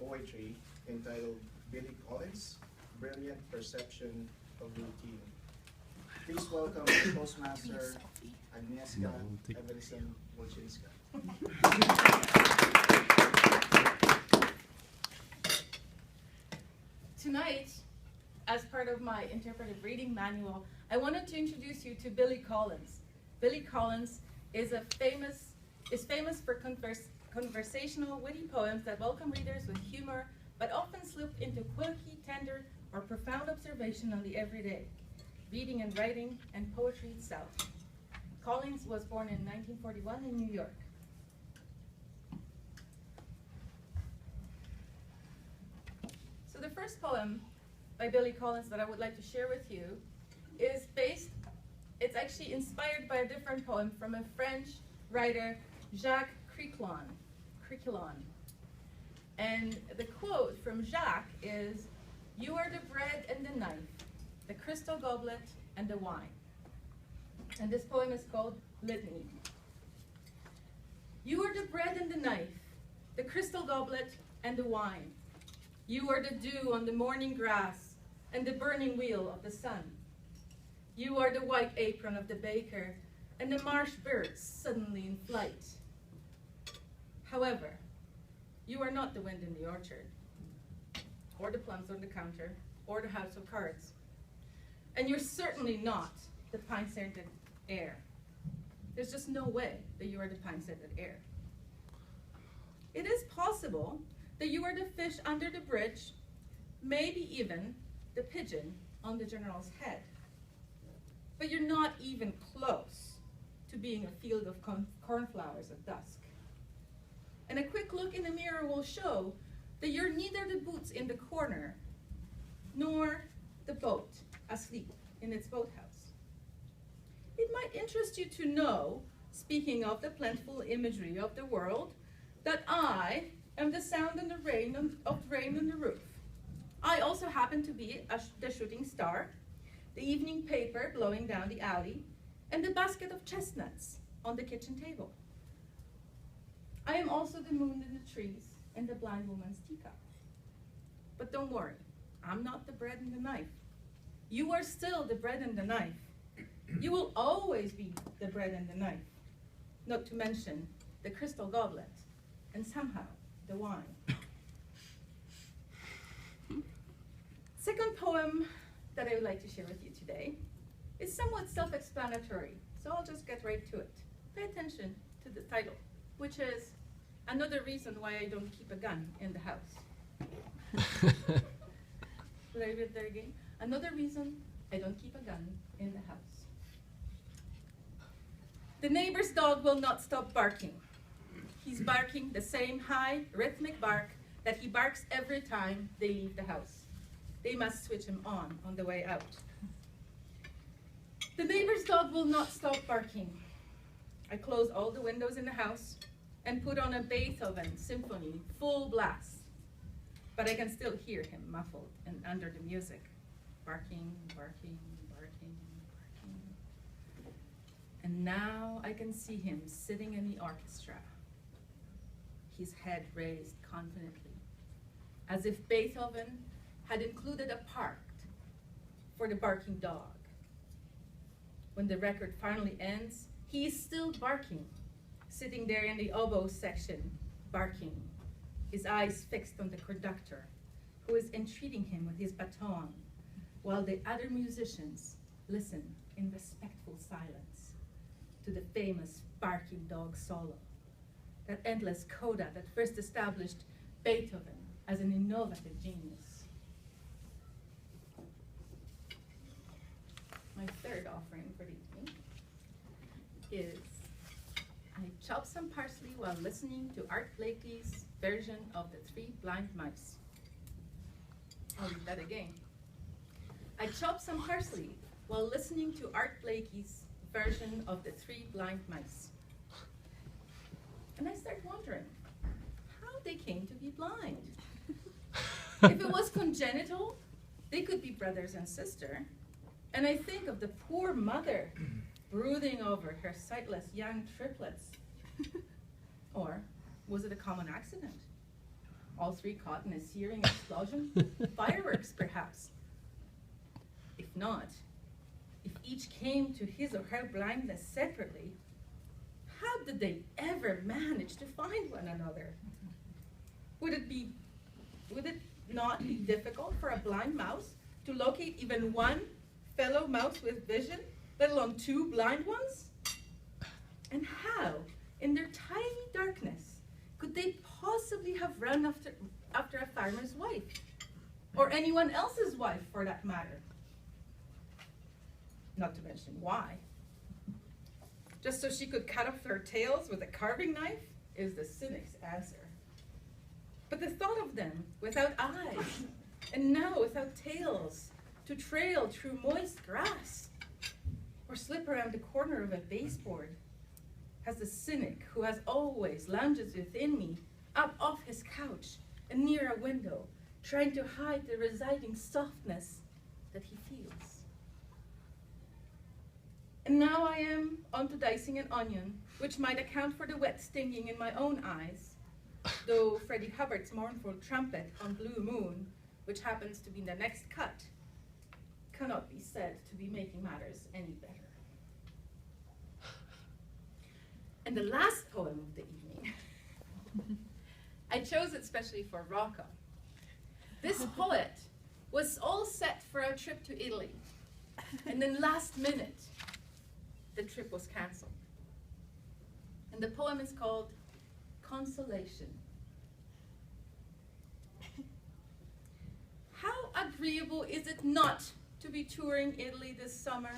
poetry entitled Billy Collins' Brilliant Perception of Routine. Please welcome the Toastmaster, Agnieszka Wolczynska. Tonight, as part of my interpretive reading manual, I wanted to introduce you to Billy Collins. Billy Collins is famous for conversational, witty poems that welcome readers with humor, but often slip into quirky, tender, or profound observation on the everyday, reading and writing, and poetry itself. Collins was born in 1941 in New York. So the first poem by Billy Collins that I would like to share with you is it's actually inspired by a different poem from a French writer, Jacques Criquelon. And the quote from Jacques is, "You are the bread and the knife, the crystal goblet and the wine." And this poem is called Litany. You are the bread and the knife, the crystal goblet and the wine. You are the dew on the morning grass and the burning wheel of the sun. You are the white apron of the baker and the marsh birds suddenly in flight. However, you are not the wind in the orchard, or the plums on the counter, or the house of cards. And you're certainly not the pine-scented air. There's just no way that you are the pine-scented air. It is possible that you are the fish under the bridge, maybe even the pigeon on the general's head. But you're not even close to being a field of cornflowers at dusk. And a quick look in the mirror will show that you're neither the boots in the corner, nor the boat asleep in its boathouse. It might interest you to know, speaking of the plentiful imagery of the world, that I am the sound and the rain of rain on the roof. I also happen to be the shooting star, the evening paper blowing down the alley, and the basket of chestnuts on the kitchen table. I am also the moon in the trees and the blind woman's teacup. But don't worry, I'm not the bread and the knife. You are still the bread and the knife. You will always be the bread and the knife, not to mention the crystal goblet and somehow the wine. Second poem that I would like to share with you today is somewhat self-explanatory, so I'll just get right to it. Pay attention to the title, which is Another Reason Why I Don't Keep a Gun in the House. Did I read that again? Another reason I don't keep a gun in the house. The neighbor's dog will not stop barking. He's barking the same high, rhythmic bark that he barks every time they leave the house. They must switch him on the way out. The neighbor's dog will not stop barking. I close all the windows in the house and put on a Beethoven symphony full blast. But I can still hear him muffled and under the music, barking, barking, barking, barking. And now I can see him sitting in the orchestra, his head raised confidently, as if Beethoven had included a part for the barking dog. When the record finally ends, he is still barking, sitting there in the oboe section, barking, his eyes fixed on the conductor, who is entreating him with his baton, while the other musicians listen in respectful silence to the famous barking dog solo, that endless coda that first established Beethoven as an innovative genius. My third offering for the evening is I chopped some parsley while listening to Art Blakey's version of The Three Blind Mice. I'll read that again. I chopped some parsley while listening to Art Blakey's version of The Three Blind Mice. And I start wondering how they came to be blind. If it was congenital, they could be brothers and sister. And I think of the poor mother brooding over her sightless young triplets. Or was it a common accident? all three caught in a searing explosion? Fireworks, perhaps. If not, if each came to his or her blindness separately, how did they ever manage to find one another? Would it not be difficult for a blind mouse to locate even one fellow mouse with vision, let alone two blind ones? And how, in their tiny darkness, could they possibly have run after a farmer's wife? Or anyone else's wife, for that matter? Not to mention why. Just so she could cut off their tails with a carving knife is the cynic's answer. But the thought of them without eyes, and now without tails, to trail through moist grass, or slip around the corner of a baseboard, has the cynic who has always lounges within me up off his couch and near a window, trying to hide the residing softness that he feels. And now I am onto dicing an onion, which might account for the wet stinging in my own eyes, though Freddie Hubbard's mournful trumpet on Blue Moon, which happens to be the next cut, cannot be said to be making matters any better. And the last poem of the evening, I chose it specially for Rocco. This poet was all set for a trip to Italy, and then last minute, the trip was canceled. And the poem is called Consolation. How agreeable is it not to be touring Italy this summer,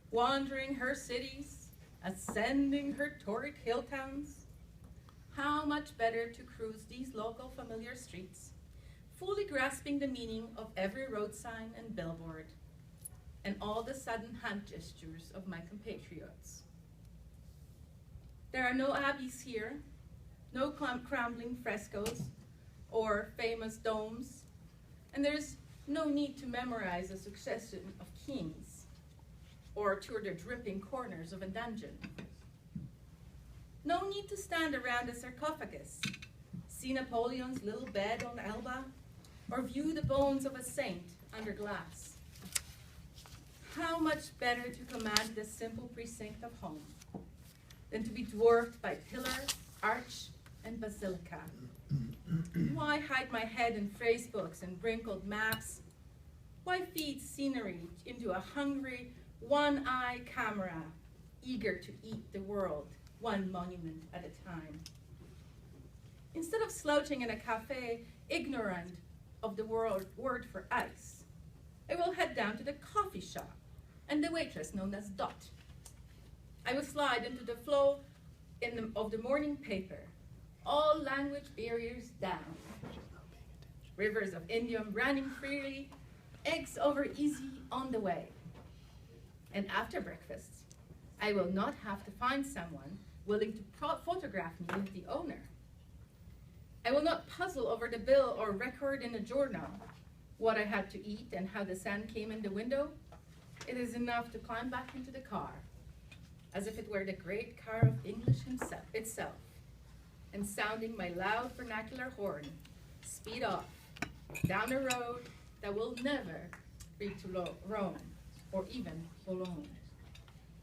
wandering her cities, ascending her Tauric hill towns? How much better to cruise these local familiar streets, fully grasping the meaning of every road sign and billboard, and all the sudden hand gestures of my compatriots. There are no abbeys here, no crumbling frescoes or famous domes, and there's no need to memorize a succession of kings or tour the dripping corners of a dungeon. No need to stand around a sarcophagus, see Napoleon's little bed on Elba, or view the bones of a saint under glass. How much better to command the simple precinct of home than to be dwarfed by pillar, arch, and basilica. Why hide my head in phrase books and wrinkled maps? Why feed scenery into a hungry, one-eye camera, eager to eat the world, one monument at a time? Instead of slouching in a cafe, ignorant of the word for ice, I will head down to the coffee shop and the waitress known as Dot. I will slide into the flow of the morning paper, all language barriers down. Rivers of indium running freely, eggs over easy on the way. And after breakfast, I will not have to find someone willing to photograph me with the owner. I will not puzzle over the bill or record in a journal what I had to eat and how the sun came in the window. It is enough to climb back into the car, as if it were the great car of English itself, and sounding my loud vernacular horn, speed off down a road that will never lead to Rome or even Bologna.